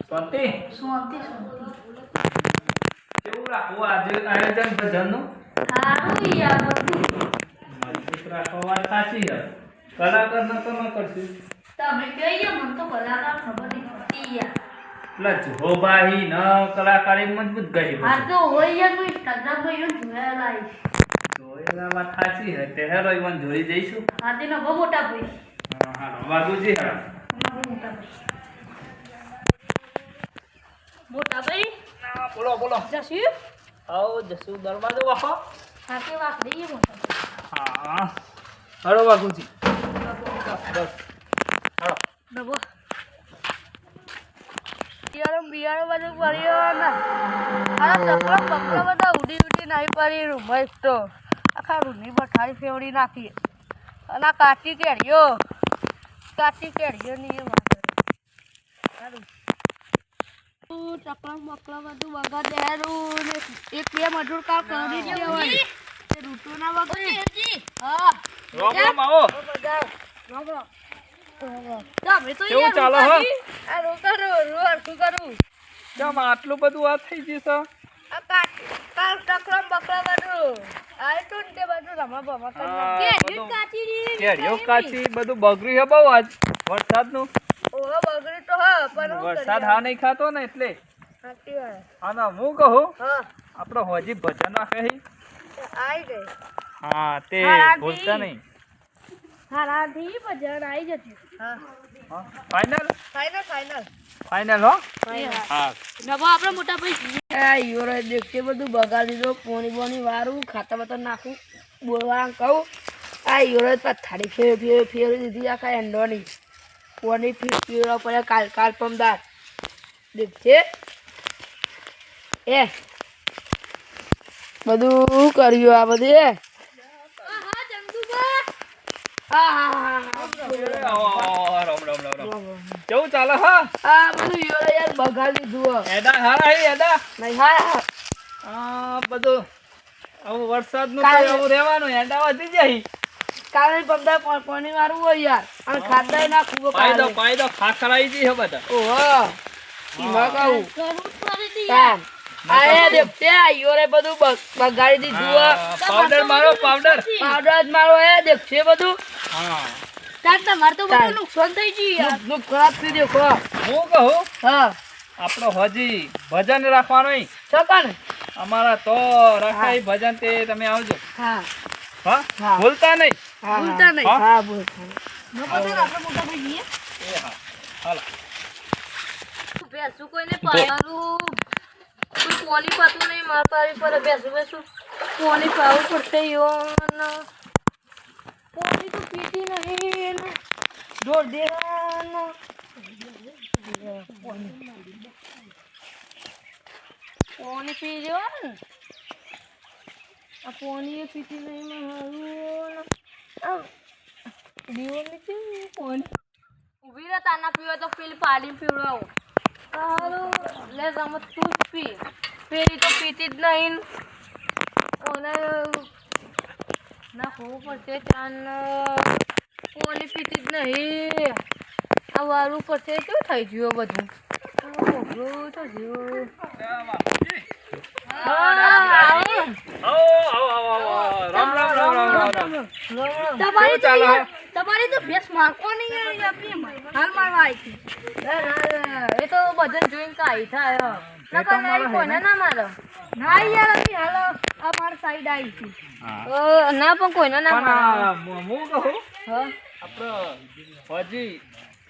શાંતિ શાંતિ કેવું રાખવું આજે આયોજન ભજનનું સારું યાર બધું મજબૂત રાખવા વાત સાચી છે કલાકાર ન તો ન કરશું તમે કહીએ મને તો કલાકાર ખબર નહીં પડતી યાર એટલે જોબાહી ન કલાકારી મજબૂત ગઈ આ તો હોય યાર તો ઇન્સ્ટાગ્રામમાં ઈવન જોયેલા જોયેલા વાત સાચી છે તે હેરો ઈવન જોઈ જઈશું હા તેનો બહુ મોટા ભાઈ હા વાગુજી હા બહુ મોટા ભાઈ ના બોલો બોલો જશું આવો જસુ દરવાજો વાહો સાથે વાકડી મોટા હા હરો વાગુજી બસ હરો ડબો બિયારો બધું પડ્યો ના આ ચકલા બકલા બધા ઉડી નહીં પડી રૂમમાં એક તો આખા રૂમની બઠાઈ ફેવડી નાખી અને આ કાચી કેરીઓ નહીં સારું ચકલા બકલા બધું વગર દેરું ને એક બે મજૂર કામ કરી દેવાય રૂટો ના વગર હા રોમ રોમ આવો તમે તો કેવું ચાલે હો આ શું કરું કેમ આટલું બધું આ થઈ ગયું છે આ કાલ ચકલા બકલા બધું આ તો ને તે બધું રમા બમા કરી કેરીઓ કાચી બધું બગડ્યું છે બહુ આજ વરસાદનું ઓહો બગડી તો હા પણ હું વરસાદ હા નહીં ખાતો ને એટલે સાચી વાત અને હું કહું હા આપણો હોજી ભજન રાખે છે આઈ ગઈ હા તે હા, ભૂલતા નહીં હારાથી ભજન આવી જતી હા ફાઇનલ ફાઈનલ ફાઇનલ હો હા નવો આપણે મોટા ભાઈ આ ઈવરો દેખતે બધું બગાડી દીધો પોણી બોણી વારું ખાતા બતા નાખું બોલવા કહું આ ઈવરો પથારી ફેરવી દીધી આખા એંડોની પોણી ફીરવા પડે કાલ પમદાર દેખશે એ બધું કર્યું આ બધું કેવું ચાલે હા આ બધું યાર બગાડી દીધું એડા હારા હે એડા નહીં હા આ બધું આવું વરસાદનું તો એવું રહેવાનું એડા વધી જાય કાલે પમદાર પાણી મારવું હોય યાર અને ખાતા ના ખૂબ પાઈ દો ખાખરાઈ જી હે બધા ઓહો ઈમાં કહું કામ આયા દેખતે આયોરે બધું બગાડી દીધું પાવડર મારો પાવડર જ મારો આયા દેખશે બધું હા તાર તમાર તો બધું નુકસાન થઈ ગયું યાર ખરાબ થઈ દેખો હું કહું હા આપણો હજી ભજન રાખવાનો ઈ છકન અમારા તો રખાય ભજન તે તમે આવજો હા હા હા. ભૂલતા નહીં ભૂલતા નહીં હા? હા ભૂલતા નહીં નો પતા આપણે મોટા ભાઈ જઈએ એ હા હાલો બેસું કોઈને પાવાનું કોઈ પોની પાતું નહીં માર પાવી પર બેસું પોની પાવું પડશે યોન પોની તો પીતી નહીં જોર દેવાનો પોની પી જો ને આ પોની પીતી નહીં મારું દીવોની કેવી પોની ઉભી રહે તાના પીવા તો પેલી પાડી પીવડાવું હારું લે તમે તું જ પી પેલી તો પીતી જ નહીં ઓને ના હોવું પડશે ચાન ઓની પીતી જ નહીં આ વારું પડશે કેવું થઈ ગયું બધું મોકલું તો ગયું તમારી તો ભેસ મારવાની હાલ મારવા આવી એ તો બધાને જોઈને કાઈ થાય કોઈને ના મારો ના યાર હાલો આ માર સાઈડ આવી છે ના પણ કોઈને ના મારો હું કહું હા આપણે હજી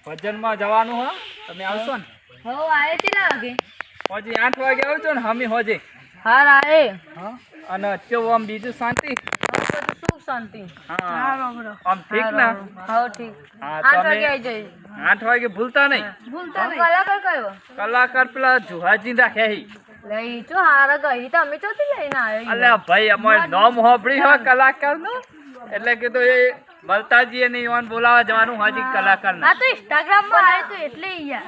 ભજનમાં જવાનું હો તમે આવશો ને હો આયે કેટલા વાગે હજી 8 વાગે આવજો ને હમી હોજે હાર આયે હા અને કેવું આમ બીજું શાંતિ બધું સુખ શાંતિ હા બરોબર આમ ઠીક ના હા ઠીક હા 8 તમે વાગે આવી જઈશ 8 વાગે ભૂલતા નહીં ભૂલતા નહીં કલાકાર કયો કલાકાર પેલા જુહાજી રાખ્યા હી લઈ તો હાર ગઈ તમે ચોથી લઈને આવ્યો અલ્યા ભાઈ અમાર નામ હોબળી હોય કલાકાર નું એટલે કે તો એ મલતાજી ને ઈવાન બોલાવા જવાનું હાજી કલાકાર હા તો ઇન્સ્ટાગ્રામ માં આવે તો એટલે યાર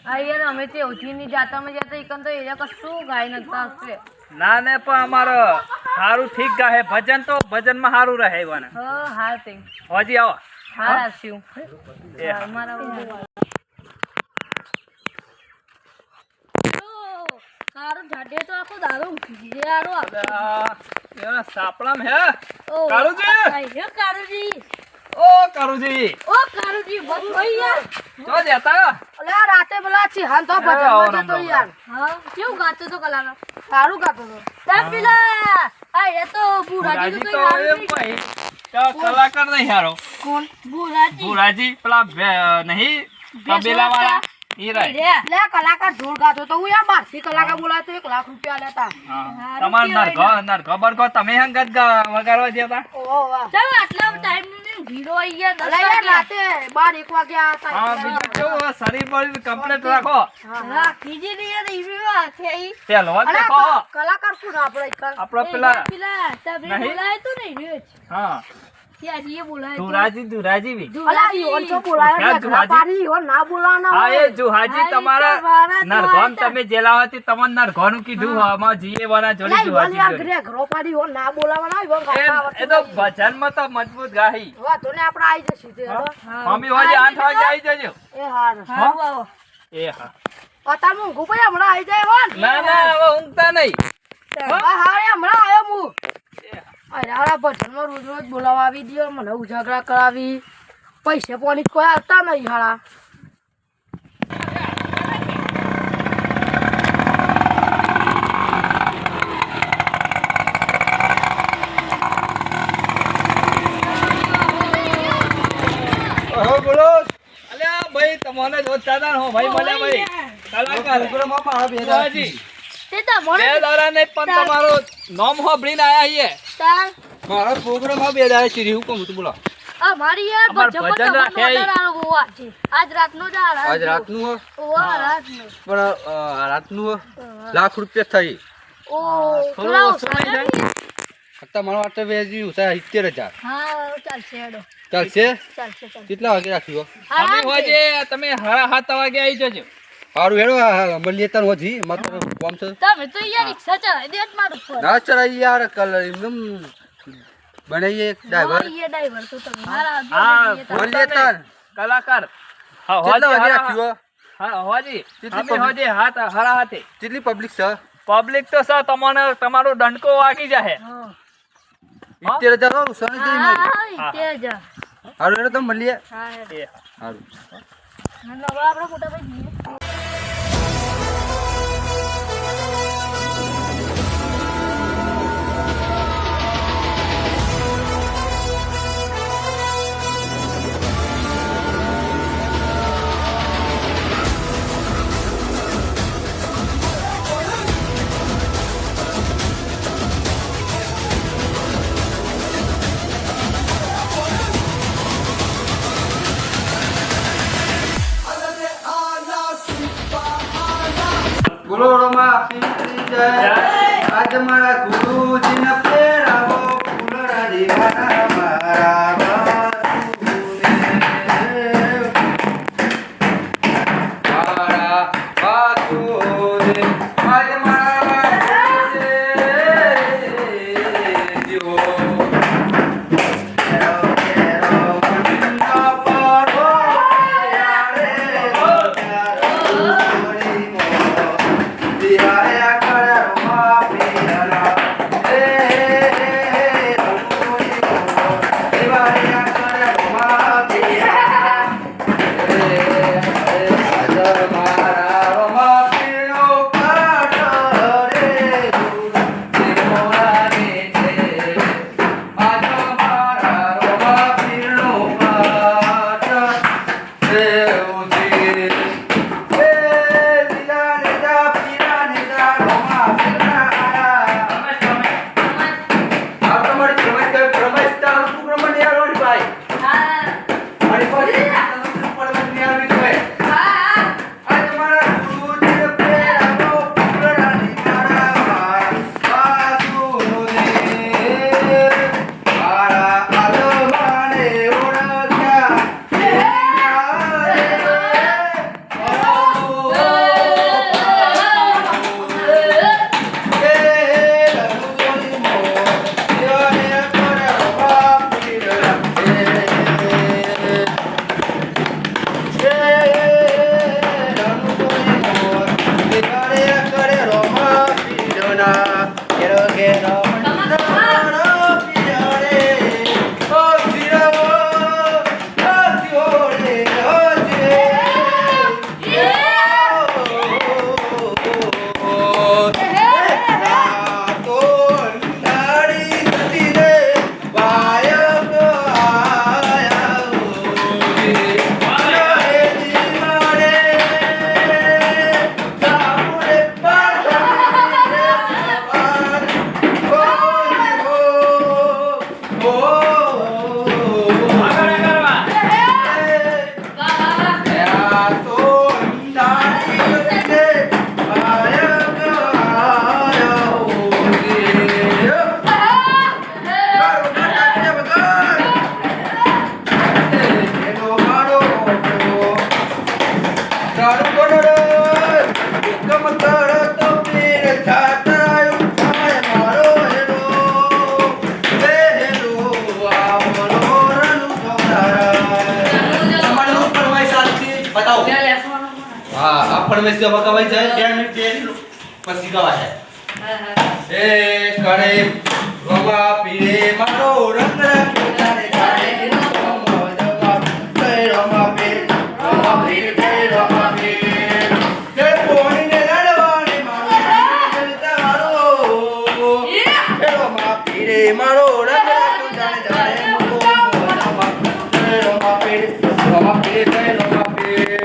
આ યાર અમે તે ઓછીની જાતામાં જતા એકન તો એ કશું ગાય નતા હશે ના ને પણ અમારો સારું ઠીક ગાહે ભજન તો ભજનમાં સારું રહે ઈવાને હા હા તે હજી આવો હા શિવ એ હા. મારા હારું જાડે તો આખો દાડો ઊંઘી જાય હારું આખો. એના સાપડામ હે ઓ, કાળુજી! આઈ હે કાળુજી. ઓ કારુજી ઓ કાળુજી, બસ ભાઈ યાર. તો દેતા અલે આ રાતે પેલા ચિહાન તો ભજનમાં જતો યાર. હા, કેવું ગાતો તો કલાકાર? સારું ગાતો તો. તાર પેલા આ એ તો બુરાજી ભુરાજી તો તો કઈ એમ ભાઈ તો કલાકાર નહીં હારો કોણ? બુરાજી. ભુરાજી પેલા નહીં તબેલા વાળા ઈ રહે લે કલાકાર જોર ગાતો તો હું યાર બારથી કલાકાર બોલાય તો 1 લાખ રૂપિયા લેતા. હા. તમાર નરઘો બરઘો તમે હંગત વગાડવા જતા ઓહો વાહ. ચાલ આટલા ટાઈમ ની ભીડો આઈ ગયા અલે 10 યાર વાગ્યા. રાતે 12 1 વાગ્યા હતા. હા બીજું કેવું શરીર બરીર કમ્પ્લીટ રાખો રાખી જ નહીં યાર ઈવી આખે ઈ. પેલો અલે દેખો કલાકાર શું આપણે એક? આપણો એ પેલા પેલા તમે નહીં? બોલાય તો નહીં રે. હા ત્યાં એ બોલાય તો. ધુરાજી બી અલે આ ઈવન તો બોલાય ક્યાં ઘણા જુહાજી? પાડી ઈવન ના બોલાવાના હા હોય. એ જુહાજી હા, તમારા ઈ તો મારા નરઘોમ તો તમે જેલાવાથી તમને નરઘોનું કીધું આમાં જીએ વાના જોડે અલે ઈવન જુહાજી યાર જોડે. ઘરે ઘરો પાડી ઈવન ના બોલાવાના ઈવન ગાતા એ તો ભજનમાં તો મજબૂત ગાહી વાતો ને આપણે આવી જશે તે હેડો. મમ્મી હોજે 8 વાગે આવી જજો એ હાર. હારું આવો. એ હા અત્યારે હું ઊંઘું ભાઈ હમણાં આવી જાય હોન. ના ના હવે ઊંઘતા નહીં હા હા એ હમણાં આવ્યો હું. અરે આ ભજનમાં રોજ રોજ બોલાવા આવી દ્યો મને ઉજાગરા કરાવી પૈસે પોની કોઈ આવતા નહીં હાળા. ઓહો બોલો અલ્યા ભાઈ તમને જો ચાદા હો ભાઈ મળ્યા ભાઈ કલાકાર પ્રોગ્રામમાં મારા બેદાજી તે તો બે મને દાડા ને પણ તમારો નામ હોબળીને આયા છીએ તાર મારા પ્રોગ્રામમાં બે દાડે ચીરી હું કહું તું બોલો આ મારી યાર અમાર ભજન ભજન તો રાખે ઈ. આલો ગોવા છે આજ રાતનો જ આ આજ રાતનું હો ઓવા રાતનો પણ રાતનું હો લાખ રૂપિયા થઈ ઓ થોડું થોડા ઓછું નહીં થાય? અત્યારે મારા માટે વેચ્યું છે 70,000 હા ચાલશે હેડો ચાલશે ચાલશે કેટલા વાગે રાખ્યું તમે હોજે તમે 7:30 વાગે આવી જજો સારું હેડો મળીએ તાર હોજી માત્ર કામ છે તમે તો યાર રિક્ષા ચલાવી દે મારું પર ના ચડાઈ યાર કલર એકદમ બનાવીએ ડ્રાઈવર ઈ ડ્રાઈવર તો તમે મારા હા મળીએ તાર કલાકાર હા કેટલા વાગે હોજે રાખ્યું હા હોજી કેટલી તમે હોજે હારા હાથે કેટલી પબ્લિક છે પબ્લિક તો સર તમને તમારો ડંકો વાગી જાહે હા 70,000 વાળું સર જઈ મારી હા તે જ સારું હેડો તો મળીએ હા હેડો એ સારું નવા આપણા મોટા ભાઈ જઈએ બોલો રોમા પીરી જય આજ મારા ગુરુજીને ફેરાવો ફૂલડા દીવાના મારા બાપુને. મારા બાપુને. આજ મારા બાપુને જીવો. કેરો કેરો મંડો પડો યારે છોડી મો દિહાયા કરે રોમા પીરા એ રંગોળી મો દિવાળી હુકમ કરો તો પીર છાતરાયું થાય મારો હેરો લે હેરો આવલો રણુ કવરાય તમારે હું ફરમાઈશ આલતી બતાવો હા આ ફરમાઈશ જવા કવાય જાય 2 મિનિટ તેરી પછી ગવાય એ કરે રમા પીરે મારો રંગ રાખ્યો તારે તારે રમા પીરે રમા પીરે રમા પીરે કે પોણીને લડવાને મારો રમા પીરે મારો રંગ રાખ્યો તારે તારે રમા પીરે રમા પીરે રમા પીરે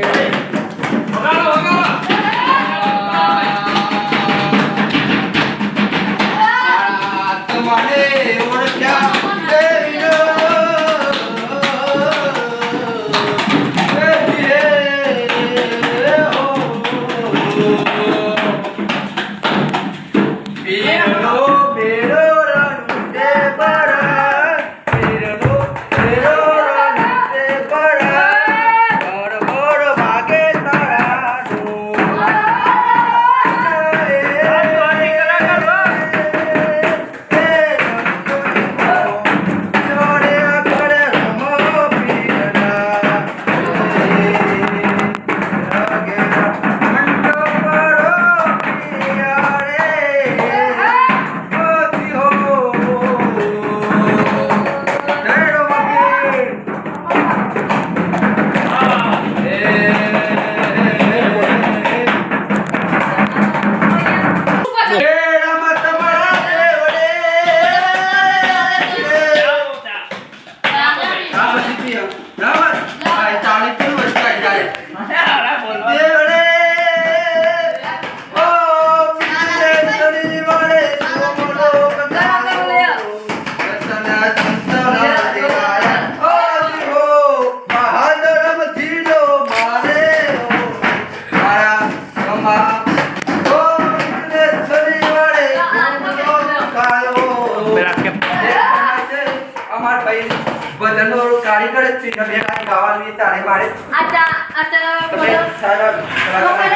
કારીગર જ છે બે ગાવાની તારે મારે આચા તમે સારા